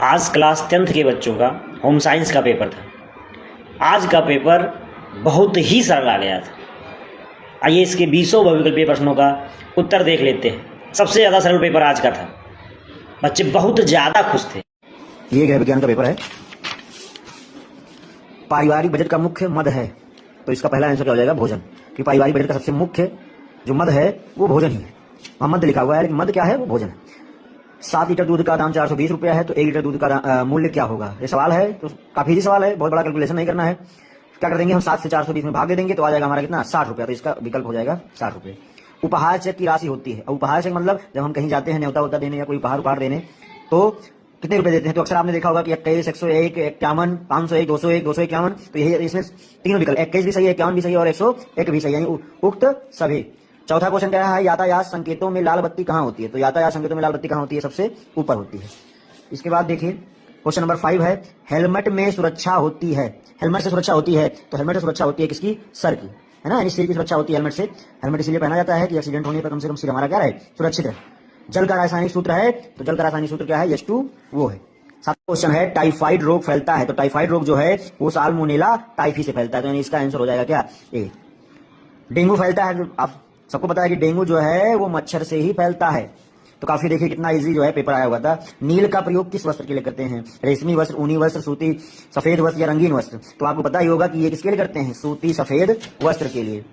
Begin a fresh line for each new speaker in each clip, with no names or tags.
आज class 10th के बच्चों का होम साइंस का पेपर था। आज का पेपर बहुत ही सरल आ गया था। आइए इसके 20 बहुविकल्पीय प्रश्नों का उत्तर देख लेते हैं। सबसे ज़्यादा सरल पेपर आज का था, बच्चे बहुत ज़्यादा खुश थे।
ये गृह विज्ञान का पेपर है। पारिवारिक बजट का मुख्य मद है, तो इसका पहला आंसर क्या हो जाएगा? भोजन। कि पारिवारिक बजट का सबसे मुख्य जो मद है वो भोजन ही है। वहाँ मद लिखा हुआ है, लेकिन मद क्या है? वो भोजन है। 7 लीटर दूध का दाम 420 रुपया है, तो 1 लीटर दूध का मूल्य क्या होगा? ये सवाल है, तो काफी ही सवाल है, बहुत बड़ा कैलकुलेशन नहीं करना है। क्या कर देंगे हम? 7 से 420 में भाग दे देंगे तो आ जाएगा हमारा कितना? 60 रुपया। तो इसका विकल्प हो जाएगा 60 रुपये। उपहार चेक की राशि होती है। उपहार चेक मतलब जब हम कहीं जाते हैं न्योता वोता देने या कोई उपहार देने, तो कितने रुपए देते हैं? तो अक्सर आपने देखा होगा कि 21, 101, 51, 501, 201, 251। तो यही इसमें तीनों विकल्प, 21 भी सही है, 51 भी सही है और 101 भी सही है, यानी उक्त सभी। चौथा क्वेश्चन क्या है? यातायात संकेतों में लाल बत्ती कहाँ होती है? तो यातायात संकेतों में लाल बत्ती कहाँ होती है? सबसे ऊपर होती है। इसके बाद देखिए क्वेश्चन नंबर 5 है, हेलमेट में सुरक्षा होती है। हेलमेट से सुरक्षा होती है, तो हेलमेट से सुरक्षा होती है किसकी? सर की, है ना, यानी सिर की सुरक्षा होती है हेलमेट से। हेलमेट इसलिए पहना जाता है कि एक्सीडेंट होने पर कम से कम सिर हमारा क्या रहे? सुरक्षित रहे। जल का रासायनिक सूत्र है, तो जल का रासायनिक सूत्र क्या है? H2O है। सातवां क्वेश्चन है, टाइफाइड रोग फैलता है। तो टाइफाइड रोग जो है वो साल्मोनेला टाइफी से फैलता है, तो यानी इसका आंसर हो जाएगा क्या? ए। डेंगू फैलता है, आप सबको पता है कि डेंगू जो है वो मच्छर से ही फैलता है। तो काफी देखिए कितना इजी जो है पेपर आया हुआ था। नील का प्रयोग किस वस्त्र के लिए करते हैं? रेशमी वस्त्र, ऊनी वस्त्र, सूती सफेद वस्त्र या रंगीन वस्त्र? तो आपको पता ही होगा कि ये किसके लिए करते हैं? सूती सफेद वस्त्र के लिए।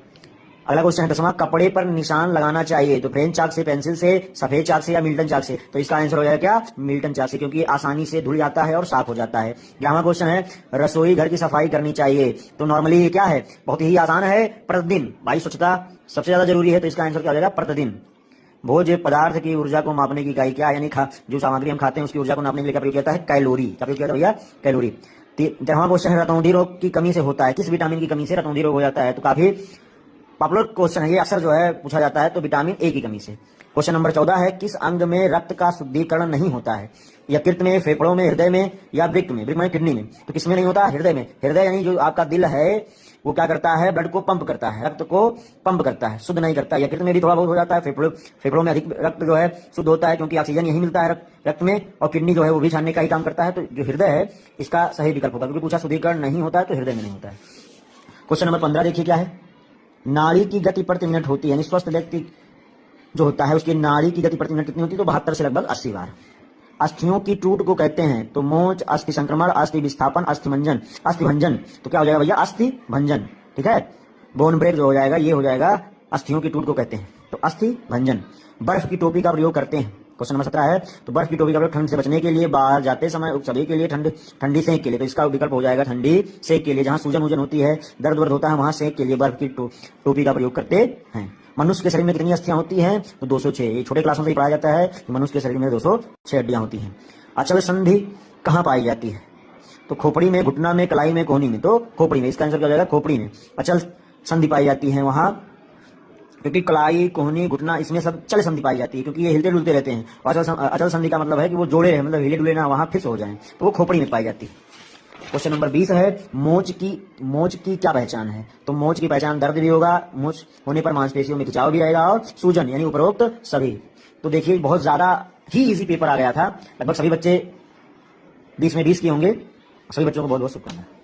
अगला क्वेश्चन है 10वां, कपड़े पर निशान लगाना चाहिए। तो फ्रेंच चाक से, पेंसिल से, सफेद चाक से या मिल्टन चाक से? तो इसका आंसर हो जाएगा क्या? मिल्टन चाक से, क्योंकि आसानी से धुल जाता है और साफ हो जाता है। 11वां क्वेश्चन है, रसोई घर की सफाई करनी चाहिए। तो नॉर्मली ये क्या है? बहुत ही आसान है, प्रतिदिन। भाई स्वच्छता सबसे ज्यादा जरूरी है, तो इसका आंसर क्या हो जाएगा? प्रतिदिन। भोज्य पदार्थ की ऊर्जा को मापने की इकाई क्या? यानी जो सामग्री हम खाते हैं उसकी ऊर्जा को नापने के लिए क्या प्रयोग किया जाता है? कैलोरी। क्या प्रयोग किया जाता है भैया? कैलोरी। 13वां क्वेश्चन है, रतौंधी रोग की कमी से होता है। किस विटामिन की कमी से रतौंधी रोग हो जाता है? तो काफी पॉपुलर क्वेश्चन है ये, अक्सर जो है पूछा जाता है। तो विटामिन ए की कमी से। क्वेश्चन नंबर 14 है, किस अंग में रक्त का शुद्धिकरण नहीं होता है? यकृत में, फेफड़ों में, हृदय में या वृक्क में? वृक्क में, किडनी में। तो किसमें नहीं होता? हृदय में। हृदय यानी जो आपका दिल है वो क्या करता है? ब्लड को पंप करता है, रक्त को पंप करता है, शुद्ध नहीं करता। यकृत में भी थोड़ा बहुत हो जाता है, फेफड़ों में अधिक रक्त जो है शुद्ध होता है, क्योंकि ऑक्सीजन यही मिलता है रक्त में, और किडनी जो है वो भी छानने का ही काम करता है। तो जो हृदय है इसका सही विकल्प होगा, क्योंकि पूछा शुद्धिकरण नहीं होता है तो हृदय में नहीं होता है। क्वेश्चन नंबर 15 देखिए क्या है, नाड़ी की गति प्रति मिनट होती है, यानी स्वस्थ व्यक्ति जो होता है उसकी नाड़ी की गति प्रति मिनट कितनी होती है? तो 72 से लगभग 80 बार। अस्थियों की टूट को कहते हैं? तो मोच, अस्थि संक्रमण, अस्थि विस्थापन, अस्थि भंजन। अस्थि भंजन तो क्या हो जाएगा भैया? अस्थि भंजन। ठीक है, बोन ब्रेक जो हो जाएगा ये हो जाएगा, अस्थियों की टूट को कहते हैं, तो अस्थि भंजन। बर्फ की टोपी का प्रयोग करते हैं। क्वेश्चन नंबर 17 है, तो बर्फ की टोपी का प्रयोग ठंड से बचने के लिए, बाहर जाते समय, सभी के लिए, ठंडी सेक के लिए। तो इसका विकल्प हो जाएगा ठंडी सेक के लिए, जहां सूजन वूजन होती है, दर्द वर्द होता है, वहां सेक के लिए बर्फ की टोपी का प्रयोग करते हैं। मनुष्य के शरीर में कितनी अस्थियां होती हैं? तो 206। ये छोटे क्लासों में पढ़ाया जाता है कि मनुष्य के शरीर में 206 हड्डियां होती हैं। अचल संधि कहाँ पाई जाती है? तो खोपड़ी में, घुटना में, कलाई में, कोहनी में। तो खोपड़ी में, इसका आंसर क्या हो जाएगा? खोपड़ी में अचल संधि पाई जाती है वहां, क्योंकि कलाई, कोहनी, घुटना इसमें सब चल संधि पाई जाती है, क्योंकि ये हिलते डुलते रहते हैं। और अचल संधि का मतलब है कि वो जोड़े रहे, मतलब हिले डुले ना, वहां फिक्स हो जाए, तो वो खोपड़ी में पाई जाती है। क्वेश्चन नंबर 20 है, मोच की क्या पहचान है? तो मोच की पहचान दर्द भी होगा, मोच होने पर मांसपेशियों में खिंचाव भी रहेगा, और सूजन, यानी उपरोक्त सभी। तो देखिए बहुत ज्यादा ही इजी पेपर आ गया था, लगभग सभी बच्चे 20 में 20 किए होंगे। सभी बच्चों को बहुत बहुत शुभकामनाएं।